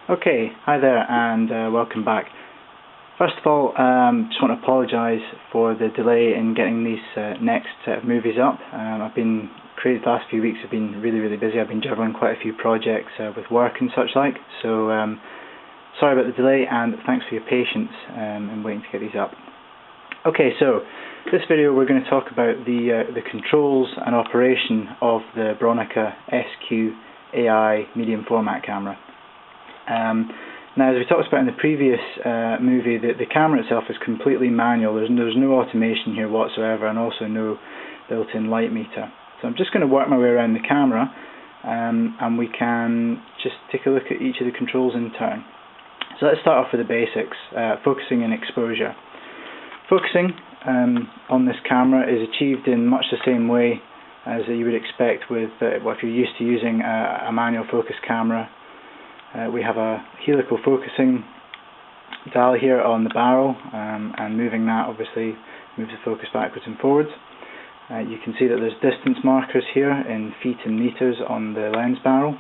Okay, hi there and welcome back. First of all, just want to apologise for the delay in getting these next set of movies up. The last few weeks have been really busy. I've been juggling quite a few projects with work and such like, so sorry about the delay and thanks for your patience in waiting to get these up. Okay, so this video we're going to talk about the controls and operation of the Bronica SQ-Ai medium format camera. Now, as we talked about in the previous movie, the camera itself is completely manual. There's no automation here whatsoever, and also no built-in light meter. So I'm just going to work my way around the camera, and we can just take a look at each of the controls in turn. So let's start off with the basics, focusing and exposure. Focusing on this camera is achieved in much the same way as you would expect with if you're used to using a manual focus camera. We have a helical focusing dial here on the barrel, and moving that obviously moves the focus backwards and forwards. You can see that there's distance markers here in feet and meters on the lens barrel.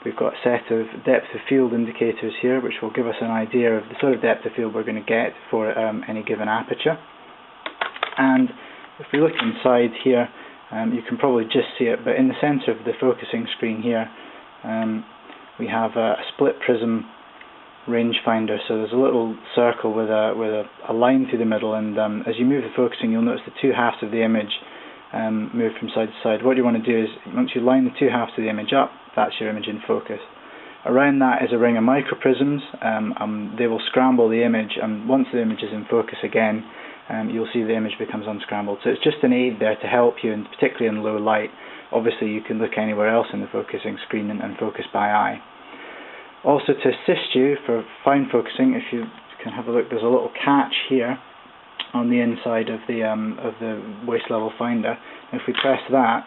We've got a set of depth of field indicators here which will give us an idea of the sort of depth of field we're going to get for any given aperture. And if we look inside here, you can probably just see it, but in the centre of the focusing screen here, we have a split prism rangefinder. So there's a little circle with a line through the middle, and as you move the focusing, you'll notice the two halves of the image move from side to side. What you want to do is, once you line the two halves of the image up, that's your image in focus. Around that is a ring of microprisms. They will scramble the image, and once the image is in focus again, you'll see the image becomes unscrambled. So it's just an aid there to help you, and particularly in low light. Obviously you can look anywhere else in the focusing screen and focus by eye. Also, to assist you for fine focusing, if you can have a look, there's a little catch here on the inside of the waist level finder. If we press that,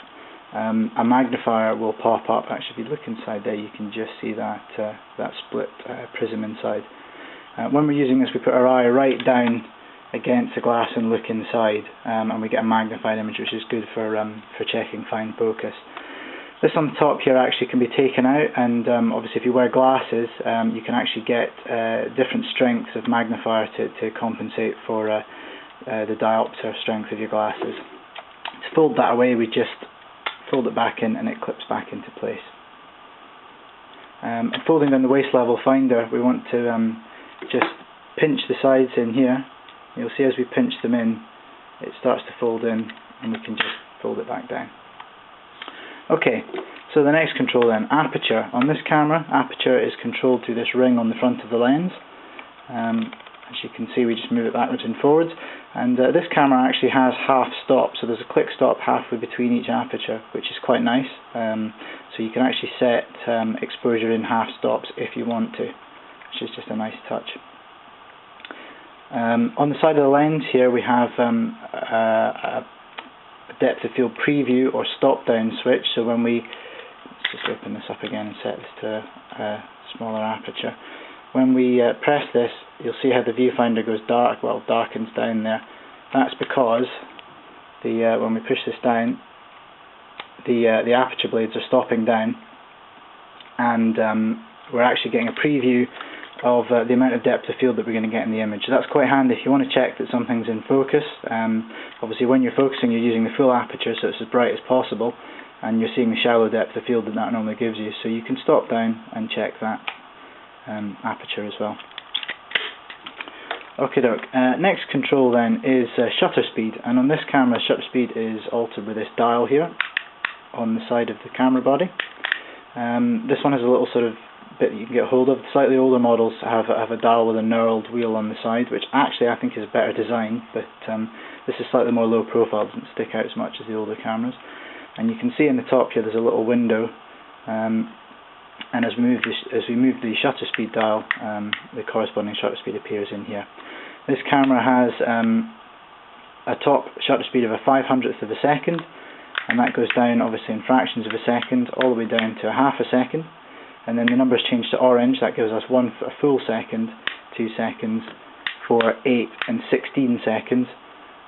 a magnifier will pop up. Actually, if you look inside there, you can just see that split prism inside. When we're using this, we put our eye right down against the glass and look inside, and we get a magnified image, which is good for checking fine focus. This on the top here actually can be taken out, and obviously if you wear glasses, you can actually get different strengths of magnifier to compensate for the diopter strength of your glasses. To fold that away, we just fold it back in and it clips back into place. And folding down the waist level finder, we want to just pinch the sides in here. You'll see as we pinch them in, it starts to fold in, and we can just fold it back down. Okay, so the next control then, aperture. On this camera, aperture is controlled through this ring on the front of the lens. As you can see, we just move it backwards and forwards. And this camera actually has half stop, so there's a quick stop halfway between each aperture, which is quite nice. So you can actually set exposure in half stops if you want to, which is just a nice touch. On the side of the lens here, we have a depth of field preview or stop down switch. So when let's just open this up again and set this to a smaller aperture. When we press this, you'll see how the viewfinder goes dark, darkens down there. That's because when we push this down, the aperture blades are stopping down, and we're actually getting a preview of the amount of depth of field that we're going to get in the image. So that's quite handy if you want to check that something's in focus. Obviously when you're focusing, you're using the full aperture, so it's as bright as possible, and you're seeing the shallow depth of field that normally gives you, so you can stop down and check that aperture as well. Okay, next control then is shutter speed, and on this camera shutter speed is altered with this dial here on the side of the camera body. This one has a little sort of bit that you can get hold of. Slightly older models have a dial with a knurled wheel on the side, which actually I think is a better design, but this is slightly more low profile, doesn't stick out as much as the older cameras. And you can see in the top here there's a little window, and as we move the shutter speed dial, the corresponding shutter speed appears in here. This camera has a top shutter speed of a 500th of a second, and that goes down obviously in fractions of a second all the way down to a half a second. And then the numbers change to orange. That gives us a full second, 2 seconds, 4, 8 and 16 seconds.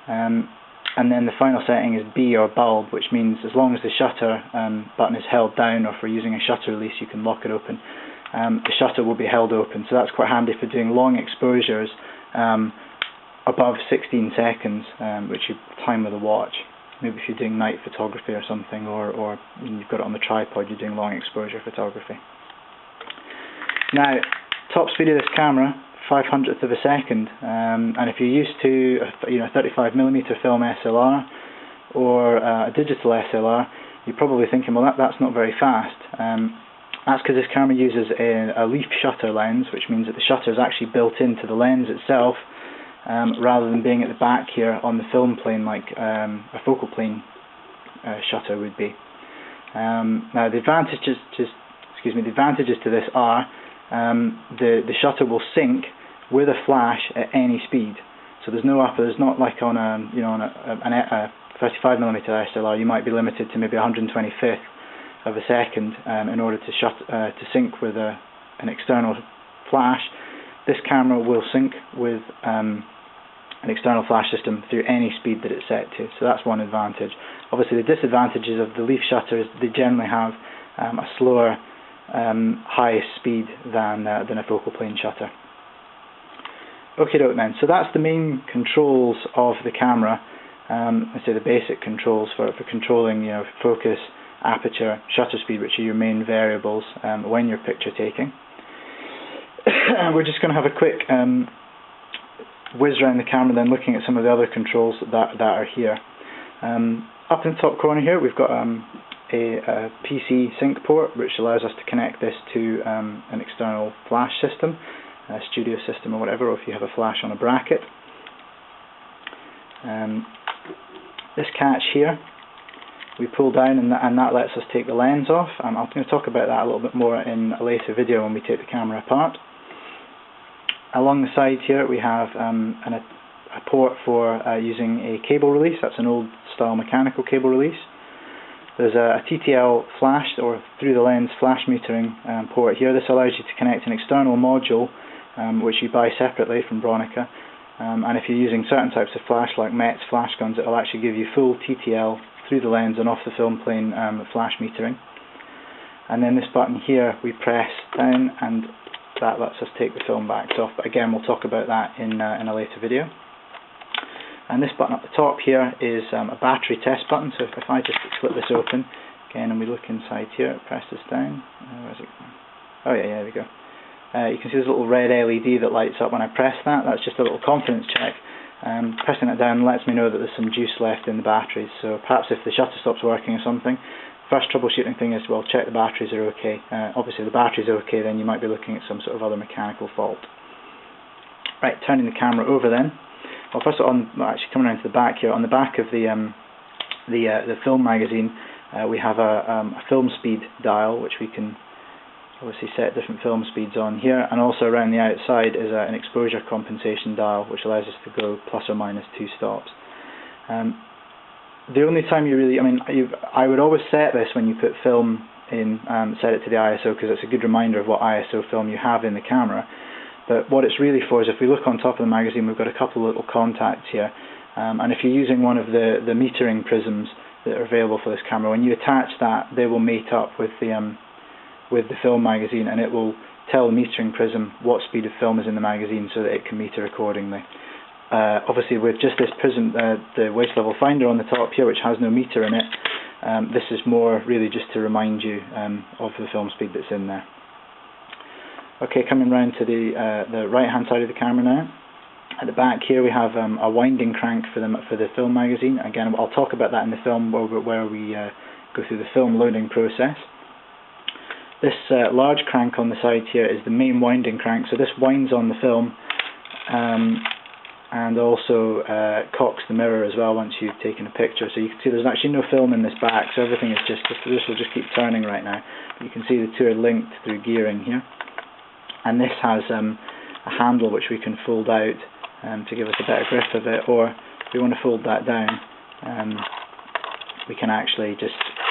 And then the final setting is B or bulb, which means as long as the shutter button is held down, or if we're using a shutter release, you can lock it open. the shutter will be held open. So that's quite handy for doing long exposures above 16 seconds, which you time with a watch. Maybe if you're doing night photography or something, or you've got it on the tripod, you're doing long exposure photography. Now, top speed of this camera, 5/100th of a second, and if you're used to a 35mm film SLR or a digital SLR, you're probably thinking, well, that's not very fast. That's because this camera uses a leaf shutter lens, which means that the shutter is actually built into the lens itself, rather than being at the back here on the film plane like a focal plane shutter would be. Now the advantages to this are the shutter will sync with a flash at any speed. So there's not like on a 35mm SLR. You might be limited to maybe 125th of a second in order to sync with an external flash. This camera will sync with an external flash system through any speed that it's set to. So that's one advantage. Obviously the disadvantages of the leaf shutter is they generally have a slower highest speed than a focal plane shutter. Okay, then. So that's the main controls of the camera. Let's say the basic controls for controlling, focus, aperture, shutter speed, which are your main variables when you're picture taking. We're just going to have a quick whiz around the camera, then looking at some of the other controls that are here. Up in the top corner here, we've got a PC sync port, which allows us to connect this to an external flash system, a studio system or whatever, or if you have a flash on a bracket. This catch here, we pull down and that lets us take the lens off. I'm going to talk about that a little bit more in a later video when we take the camera apart. Along the side here we have a port for using a cable release. That's an old style mechanical cable release. There's a TTL flash or through the lens flash metering port here. This allows you to connect an external module which you buy separately from Bronica. And if you're using certain types of flash like METS flash guns, it will actually give you full TTL through the lens and off the film plane flash metering. And then this button here we press down and that lets us take the film back off. But again, we'll talk about that in a later video. And this button up the top here is a battery test button. So if I just flip this open again and we look inside here, press this down. Where's it going? Oh yeah, there we go. You can see this little red LED that lights up when I press that. That's just a little confidence check. Pressing that down lets me know that there's some juice left in the batteries. So perhaps if the shutter stops working or something, first troubleshooting thing is, well, check the batteries are okay. Obviously if the batteries are okay, then you might be looking at some sort of other mechanical fault. Right, turning the camera over then. Well, first of all, actually coming around to the back here, on the back of the film magazine, we have a film speed dial, which we can obviously set different film speeds on here, and also around the outside is an exposure compensation dial, which allows us to go plus or minus 2 stops. The only time you really, I would always set this when you put film in, set it to the ISO, because it's a good reminder of what ISO film you have in the camera. But what it's really for is, if we look on top of the magazine, we've got a couple of little contacts here, and if you're using one of the metering prisms that are available for this camera, when you attach that, they will mate up with the film magazine, and it will tell the metering prism what speed of film is in the magazine so that it can meter accordingly. Obviously with just this prism, the waste level finder on the top here, which has no meter in it, this is more really just to remind you of the film speed that's in there. Okay, coming round to the right hand side of the camera now. At the back here we have a winding crank for the film magazine. Again, I'll talk about that in the film where we go through the film loading process. This large crank on the side here is the main winding crank, so this winds on the film and also cocks the mirror as well once you've taken a picture. So you can see there's actually no film in this back, so everything is this will just keep turning right now. But you can see the two are linked through gearing here. And this has a handle which we can fold out to give us a better grip of it, or if we want to fold that down, we can actually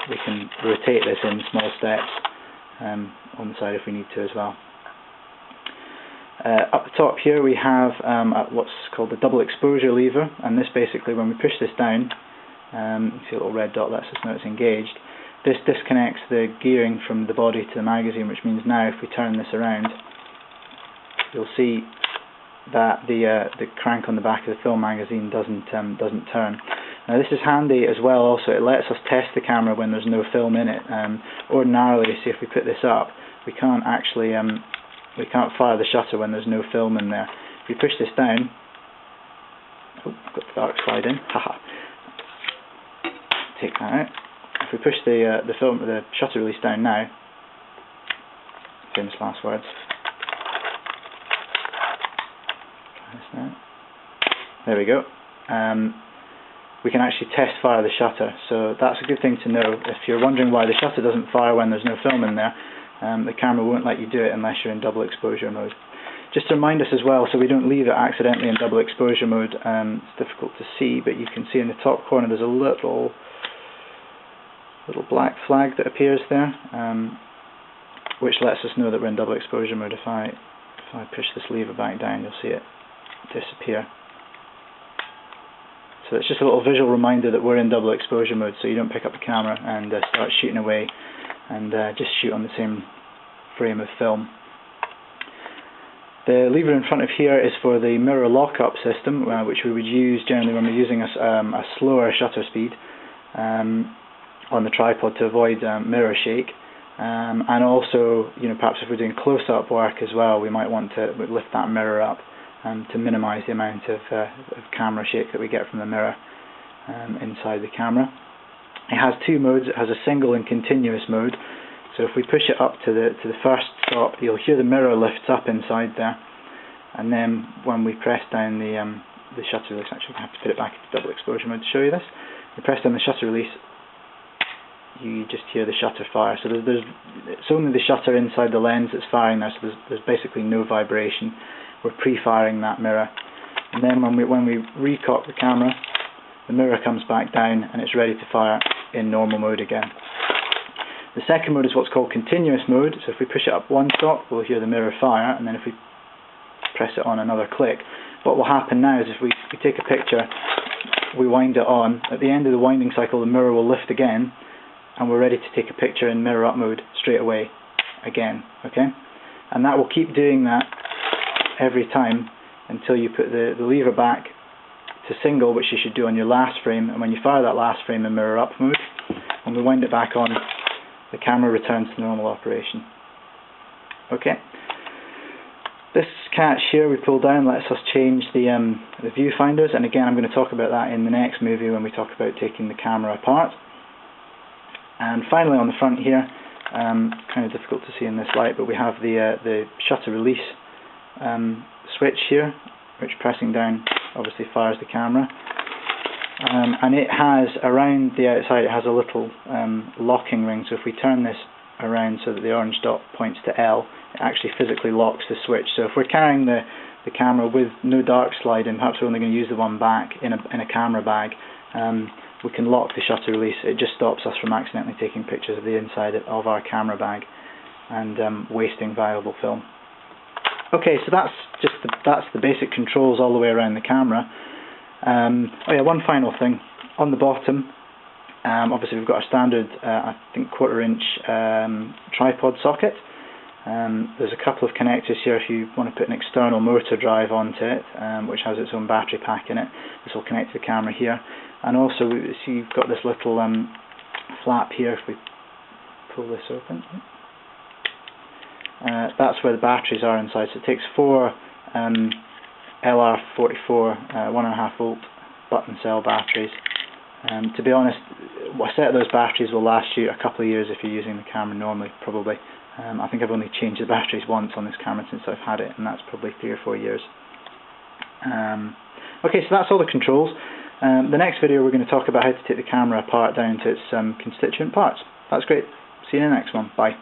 we can rotate this in small steps on the side if we need to as well. Up the top here we have what's called the double exposure lever, and this basically, when we push this down, you see a little red dot lets us know it's engaged. This disconnects the gearing from the body to the magazine, which means now if we turn this around, you'll see that the crank on the back of the film magazine doesn't turn. Now this is handy as well. Also, it lets us test the camera when there's no film in it. Ordinarily, see if we put this up, we can't actually we can't fire the shutter when there's no film in there. If we push this down, oh, got the dark slide in. Haha. Take that out. If we push the shutter release down now, famous last words. Try this now. There we go. We can actually test fire the shutter, so that's a good thing to know. If you're wondering why the shutter doesn't fire when there's no film in there, the camera won't let you do it unless you're in double exposure mode. Just to remind us as well, so we don't leave it accidentally in double exposure mode, it's difficult to see, but you can see in the top corner there's a little black flag that appears there, which lets us know that we're in double exposure mode. If I push this lever back down, you'll see it disappear. So it's just a little visual reminder that we're in double exposure mode, so you don't pick up the camera and start shooting away and just shoot on the same frame of film. The lever in front of here is for the mirror lockup system, which we would use generally when we're using a slower shutter speed on the tripod to avoid mirror shake. And also, perhaps if we're doing close-up work as well, we might want to lift that mirror up to minimise the amount of camera shake that we get from the mirror inside the camera. It has two modes. It has a single and continuous mode. So if we push it up to the first stop, you'll hear the mirror lifts up inside there, and then when we press down the shutter release, actually I have to put it back into double exposure mode to show you this. We press down the shutter release, you just hear the shutter fire. So it's only the shutter inside the lens that's firing there, so there's basically no vibration. We're pre-firing that mirror, and then when we recock the camera, the mirror comes back down and it's ready to fire in normal mode again. The second mode is what's called continuous mode. So if we push it up one stop, we'll hear the mirror fire, and then if we press it on another click, what will happen now is if we take a picture, we wind it on, at the end of the winding cycle the mirror will lift again, and we're ready to take a picture in mirror up mode straight away again. Okay, and that will keep doing that every time until you put the lever back to single, which you should do on your last frame, and when you fire that last frame in mirror up mode, when we wind it back on, the camera returns to normal operation. Okay. This catch here we pull down lets us change the viewfinders, and again I'm going to talk about that in the next movie when we talk about taking the camera apart. And finally on the front here, kind of difficult to see in this light, but we have the shutter release switch here, which pressing down obviously fires the camera. And it has, around the outside, it has a little locking ring, so if we turn this around so that the orange dot points to L, it actually physically locks the switch. So if we're carrying the camera with no dark slide in, perhaps we're only going to use the one back in a camera bag, we can lock the shutter release. It just stops us from accidentally taking pictures of the inside of our camera bag and wasting valuable film. Okay, so that's the basic controls all the way around the camera. Oh yeah, one final thing. On the bottom, obviously we've got a standard, I think 1/4 inch tripod socket. There's a couple of connectors here if you want to put an external motor drive onto it, which has its own battery pack in it. This will connect to the camera here. And also, see, you've got this little flap here. If we pull this open, that's where the batteries are inside. So it takes 4 LR44 1.5 volt button cell batteries. To be honest, a set of those batteries will last you a couple of years if you're using the camera normally, probably. I think I've only changed the batteries once on this camera since I've had it, and that's probably 3 or 4 years. Okay, so that's all the controls. The next video we're going to talk about how to take the camera apart down to its constituent parts. That's great. See you in the next one. Bye.